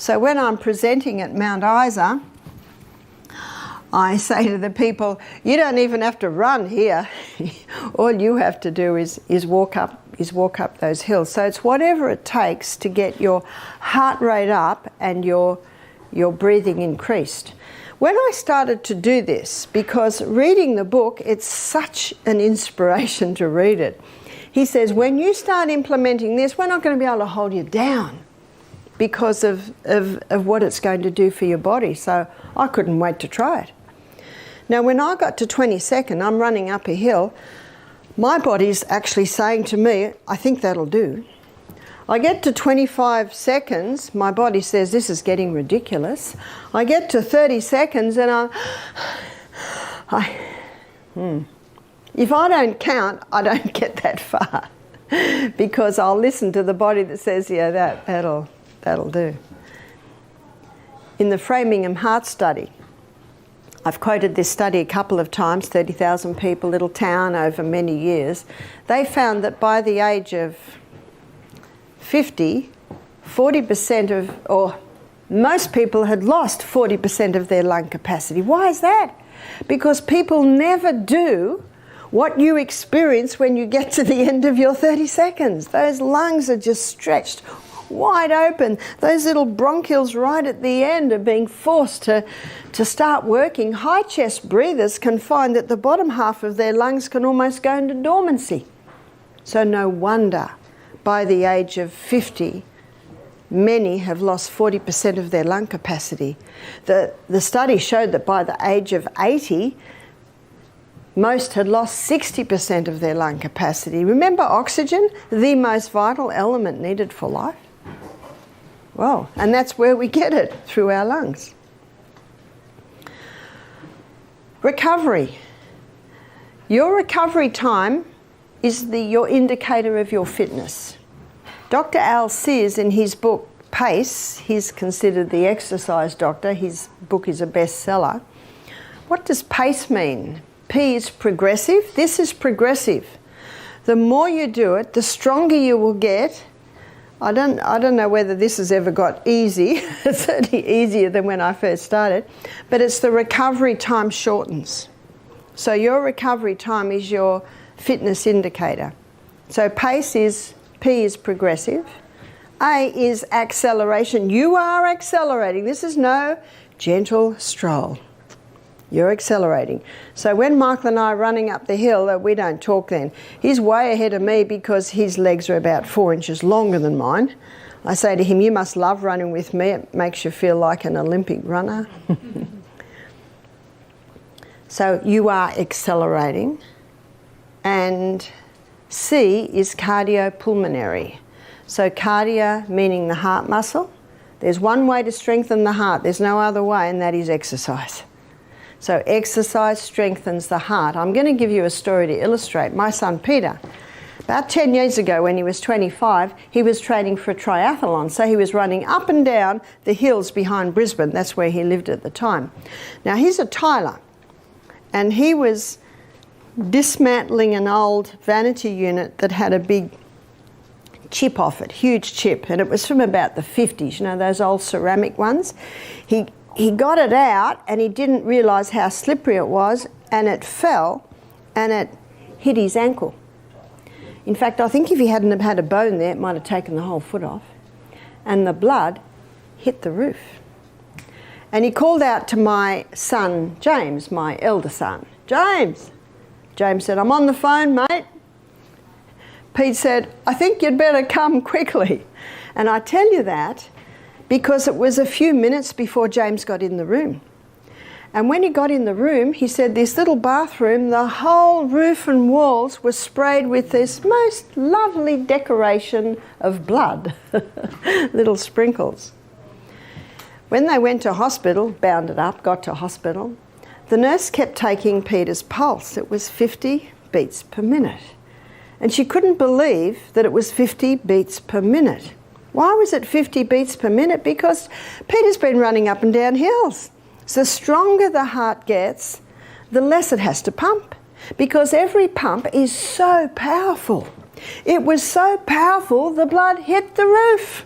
So when I'm presenting at Mount Isa, I say to the people, you don't even have to run here. All you have to do is walk up those hills. So it's whatever it takes to get your heart rate up and your breathing increased. When I started to do this, because reading the book, it's such an inspiration to read it. He says, when you start implementing this, we're not going to be able to hold you down because of what it's going to do for your body. So I couldn't wait to try it. Now, when I got to 22nd, I'm running up a hill. My body's actually saying to me, I think that'll do. I get to 25 seconds, my body says, this is getting ridiculous. I get to 30 seconds and if I don't count, I don't get that far because I'll listen to the body that says, yeah, that'll do. In the Framingham Heart Study, I've quoted this study a couple of times, 30,000 people, little town over many years. They found that by the age of 50, 40% or most people had lost 40% of their lung capacity. Why is that? Because people never do what you experience when you get to the end of your 30 seconds. Those lungs are just stretched wide open. Those little bronchioles right at the end are being forced to start working. High chest breathers can find that the bottom half of their lungs can almost go into dormancy. So no wonder by the age of 50, many have lost 40% of their lung capacity. The study showed that by the age of 80, most had lost 60% of their lung capacity. Remember oxygen, the most vital element needed for life? Well, and that's where we get it, through our lungs. Recovery. Your recovery time is your indicator of your fitness. Dr. Al Sears, in his book PACE, he's considered the exercise doctor. His book is a bestseller. What does PACE mean? P is progressive. This is progressive. The more you do it, the stronger you will get. I don't know whether this has ever got easy. It's certainly easier than when I first started. But it's the recovery time shortens. So your recovery time is your fitness indicator. So PACE is, P is progressive. A is acceleration. You are accelerating. This is no gentle stroll. You're accelerating. So when Michael and I are running up the hill, we don't talk then. He's way ahead of me because his legs are about 4 inches longer than mine. I say to him, you must love running with me. It makes you feel like an Olympic runner. So you are accelerating. And C is cardiopulmonary. So cardio meaning the heart muscle. There's one way to strengthen the heart. There's no other way, and that is exercise. So exercise strengthens the heart. I'm going to give you a story to illustrate. My son Peter, about 10 years ago when he was 25, he was training for a triathlon. So he was running up and down the hills behind Brisbane. That's where he lived at the time. Now he's a tiler, and he was dismantling an old vanity unit that had a big chip off it, huge chip, and it was from about the 50s, you know, those old ceramic ones. He got it out and he didn't realise how slippery it was, and it fell and it hit his ankle. In fact, I think if he hadn't have had a bone there, it might have taken the whole foot off. And the blood hit the roof. And he called out to my son, James, my elder son. James! James said, I'm on the phone, mate. Pete said, I think you'd better come quickly. And I tell you that because it was a few minutes before James got in the room. And when he got in the room, he said this little bathroom, the whole roof and walls were sprayed with this most lovely decoration of blood, little sprinkles. When they went to hospital, bounded up, got to hospital, the nurse kept taking Peter's pulse. It was 50 beats per minute. And she couldn't believe that it was 50 beats per minute. Why was it 50 beats per minute? Because Peter's been running up and down hills. So the stronger the heart gets, the less it has to pump. Because every pump is so powerful. It was so powerful, the blood hit the roof.